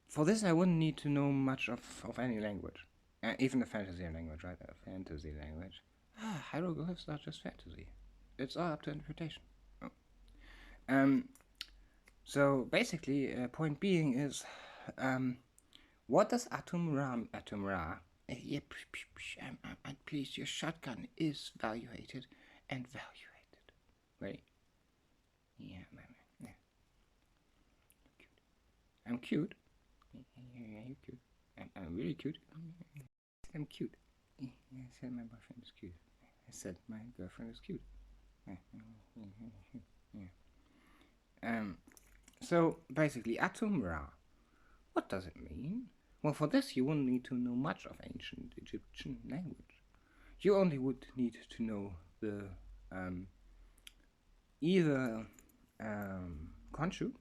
For this, I wouldn't need to know much of any language, even the fantasy language, right? A fantasy language. Hieroglyphs are just fantasy. It's all up to interpretation. Oh. So basically, point being is, what does Atum-Ra? Please, your shotgun is valuated and valuated. Ready? Yeah, yeah. I'm cute. Yeah, you're cute. I'm really cute. I'm cute. I said my boyfriend is cute. I said my girlfriend is cute. Yeah. So basically, Atum-Ra. What does it mean? Well, for this you wouldn't need to know much of ancient Egyptian language. You only would need to know the either Khonshu,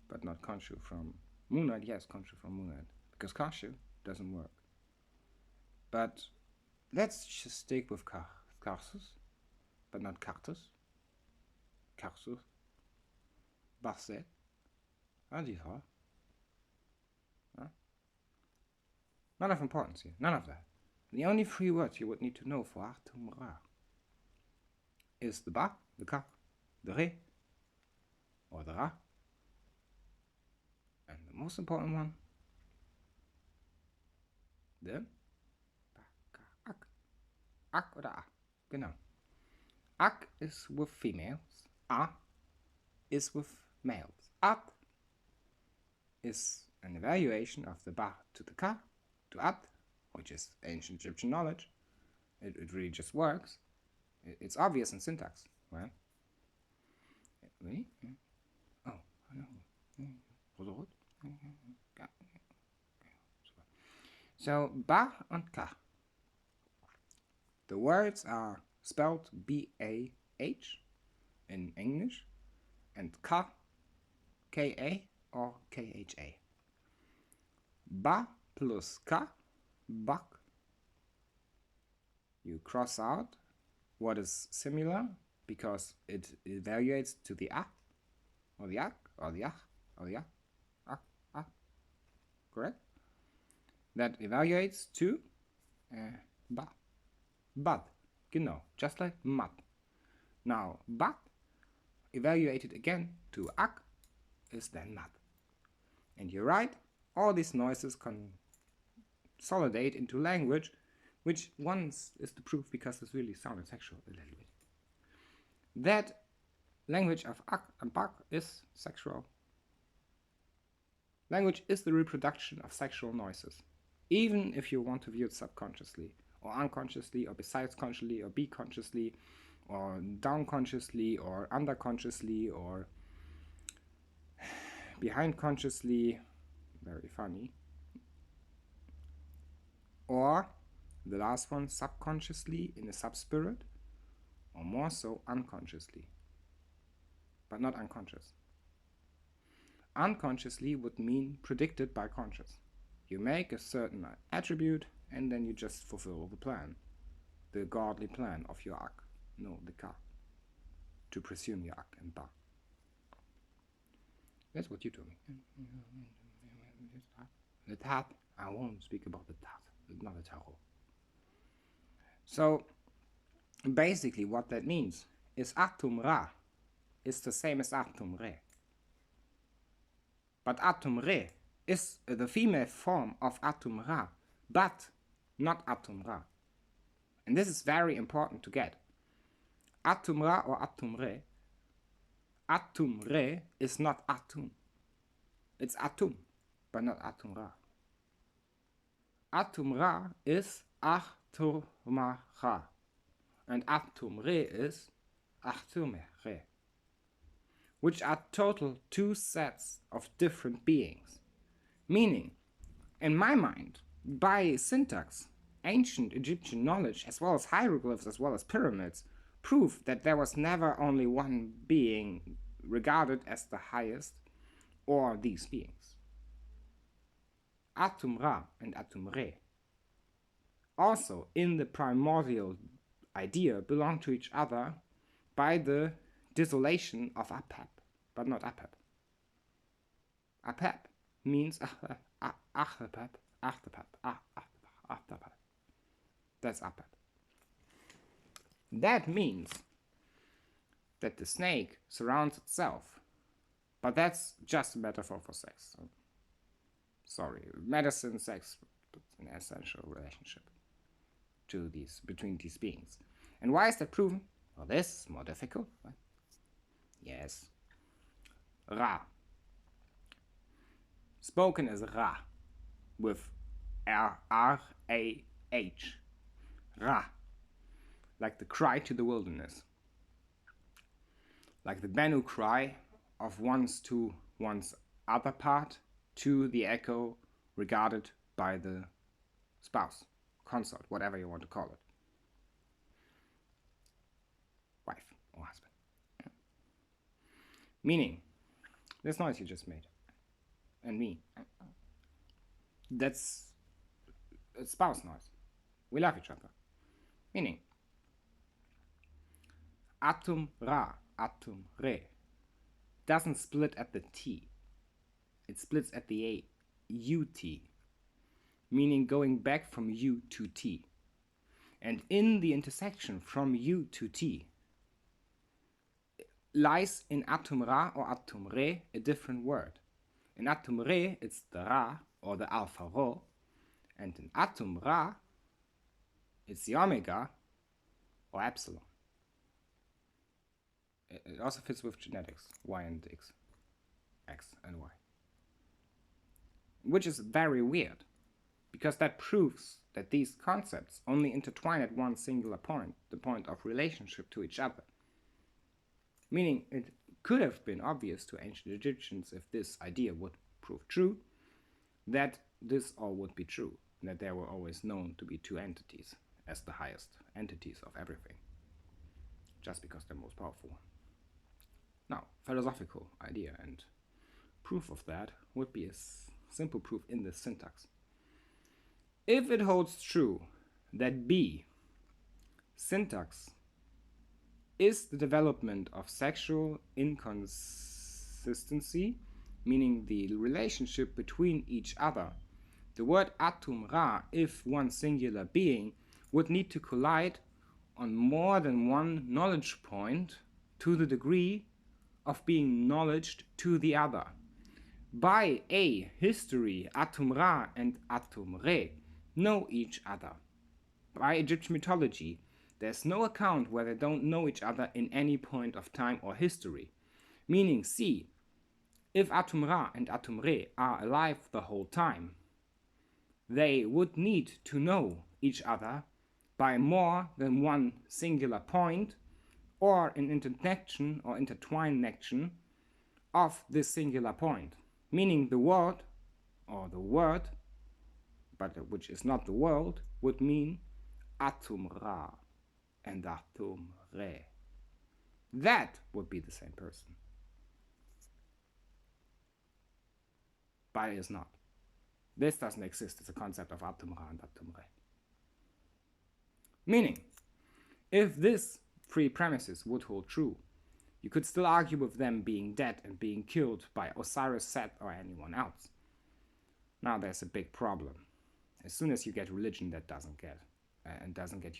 but not Khonshu from Moonlight. Yes, Khonshu from Moonlight, because Khonshu doesn't work. But let's just stick with Karsus, but not Kartus. Karsus. Barset. Adira. None of importance here. None of that. The only three words you would need to know for Atum-Ra is the ba, the ka, the re, or the ra, and the most important one, the akh. Akh oder a. Genau. Akh is with females. A is with males. At is an evaluation of the ba to the ka, to at, which is ancient Egyptian knowledge. It really just works. It's obvious in syntax, right? Really? Oh, no. So, ba and ka. The words are spelled B-A-H in English, and ka, K-A or K-H-A. Ba plus ka, bakh. You cross out what is similar because it evaluates to the a, or the akh, or the akh, or the akh. Correct? That evaluates to ba. Bad. Genau. Just like mat. Now, bat evaluated again to akh is then mat. And you're right, all these noises consolidate into language, which once is the proof because this really sounded sexual a little bit. That language of akh and bakh is sexual. Language is the reproduction of sexual noises, even if you want to view it subconsciously, or unconsciously, or besides consciously, or be consciously, or down consciously, or under consciously, or behind consciously. Very funny. Or the last one, subconsciously in a subspirit, or more so unconsciously, but not unconscious. Unconsciously would mean predicted by conscious. You make a certain attribute and then you just fulfill the plan, the godly plan of your akh, no, the ka, to presume your akh and ba. That's what you told me. The tat, I won't speak about the tat, not the tarot. So basically what that means is Atum-Ra is the same as Atum-Re. But Atum-Re is the female form of Atum-Ra, but not Atum-Ra. And this is very important to get. Atum-Ra or Atum-Re. Atum-Re is not Atum. It's Atum, but not Atum-Ra. Atum-Ra is Atum-Ra, and Atum-Re is Atum-Re, which are total two sets of different beings. Meaning, in my mind, by syntax, ancient Egyptian knowledge, as well as hieroglyphs, as well as pyramids, prove that there was never only one being regarded as the highest, or these beings. atum ra and atum re also in the primordial idea belong to each other by the dissolution of apep, but not apep. Apep means achapep, achtapep. That's apep. That means that the snake surrounds itself, but that's just a metaphor for sex. So, sorry, medicine, sex, an essential relationship between these beings. And why is that proven? Well, this is more difficult. Right? Yes. Ra. Spoken as Ra with R-A-H. Ra. Like the cry to the wilderness. Like the Bennu cry of one's to one's other part to the echo regarded by the spouse, consort, whatever you want to call it. Wife or husband. Yeah. Meaning, this noise you just made, and me, that's a spouse noise. We love each other. Meaning, atum ra, atum re doesn't split at the T. It splits at the A, UT, meaning going back from U to T. And in the intersection from U to T lies in atum ra or atum re a different word. In atum re, it's the ra or the alpha rho, and in atum ra, it's the omega or epsilon. It also fits with genetics, y and x and y. Which is very weird, because that proves that these concepts only intertwine at one singular point, the point of relationship to each other. Meaning it could have been obvious to ancient Egyptians, if this idea would prove true, that this all would be true, and that there were always known to be two entities as the highest entities of everything, just because they're most powerful. Now, philosophical idea and proof of that would be a simple proof in the syntax. If it holds true that B, syntax, is the development of sexual inconsistency, meaning the relationship between each other, the word atum ra, if one singular being, would need to collide on more than one knowledge point to the degree of being knowledged to the other. By a history, atum ra and atum re know each other. By Egyptian mythology, there's no account where they don't know each other in any point of time or history. Meaning, see, if atum ra and atum re are alive the whole time, they would need to know each other by more than one singular point or an interconnection or intertwined connection of this singular point. Meaning the word, or the word, but which is not the world, would mean atum ra and atum re. That would be the same person. But it is not. This doesn't exist as a concept of atum ra and atum re. Meaning, if this three premises would hold true, you could still argue with them being dead and being killed by Osiris, Set, or anyone else. Now there's a big problem. As soon as you get religion that doesn't get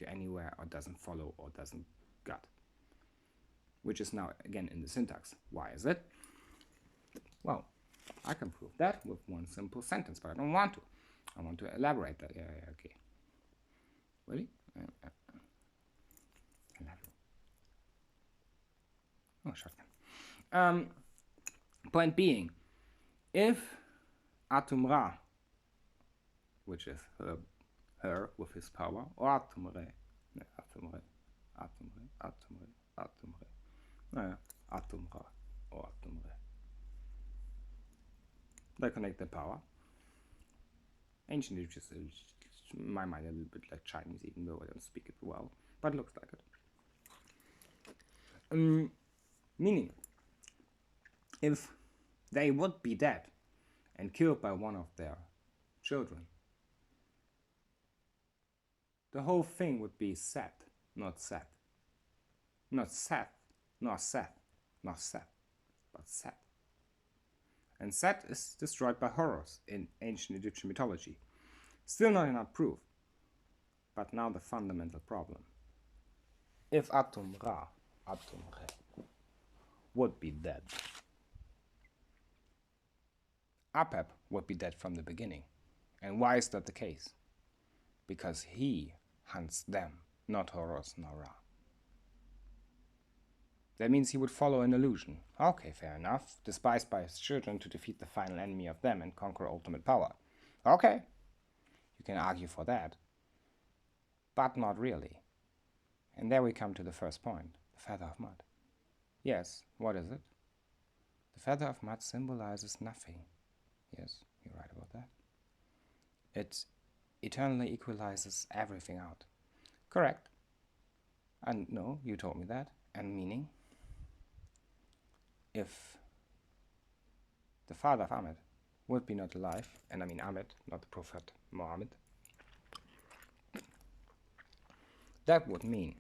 you anywhere, or doesn't follow, or doesn't gut. Which is now again in the syntax. Why is it? Well, I can prove that with one simple sentence, but I don't want to. I want to elaborate that. Yeah, okay. Really? Oh, shotgun. Point being, if atum ra, which is her with his power, or atum re, atum ra or atum re, they connect the power. Ancient Egyptians, in my mind, a little bit like Chinese, even though I don't speak it well, but it looks like it. Meaning, if they would be dead and killed by one of their children. The whole thing would be Set, not Set. Not Seth, nor Seth, nor Seth, but Set. And Set is destroyed by Horus in ancient Egyptian mythology. Still not enough proof, but now the fundamental problem. If Atum-Ra, Atum-Re, would be dead, Apep would be dead from the beginning. And why is that the case? Because he hunts them, not Horus nor Ra. That means he would follow an illusion. Okay, fair enough. Despised by his children to defeat the final enemy of them and conquer ultimate power. Okay, you can argue for that. But not really. And there we come to the first point, the feather of mud. Yes, what is it? The feather of mud symbolizes nothing. Yes, you're right about that. It eternally equalizes everything out. Correct. And no, you told me that. And meaning? If the father of Ahmed would be not alive, and I mean Ahmed, not the Prophet Muhammad, that would mean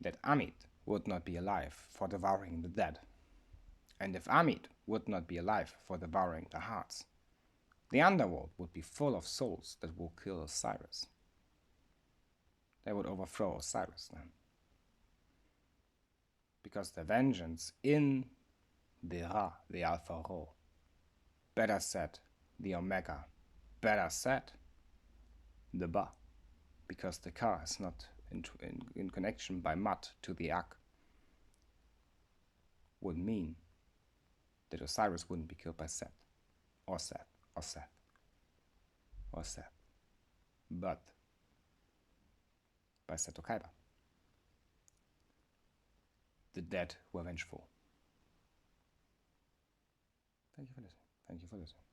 that Amit would not be alive for devouring the dead. And if Amit would not be alive for devouring the hearts, the underworld would be full of souls that will kill Osiris. They would overthrow Osiris then. Because the vengeance in d-ra-akh, the Alpha Rho, better said, the Omega, better said, the ba, because the ka is not in connection by mud to the akh, would mean that Osiris wouldn't be killed by Set, or Seth, or Seth, or Seth, but by Set-Okaiba. The dead were vengeful. Thank you for listening. Thank you for listening.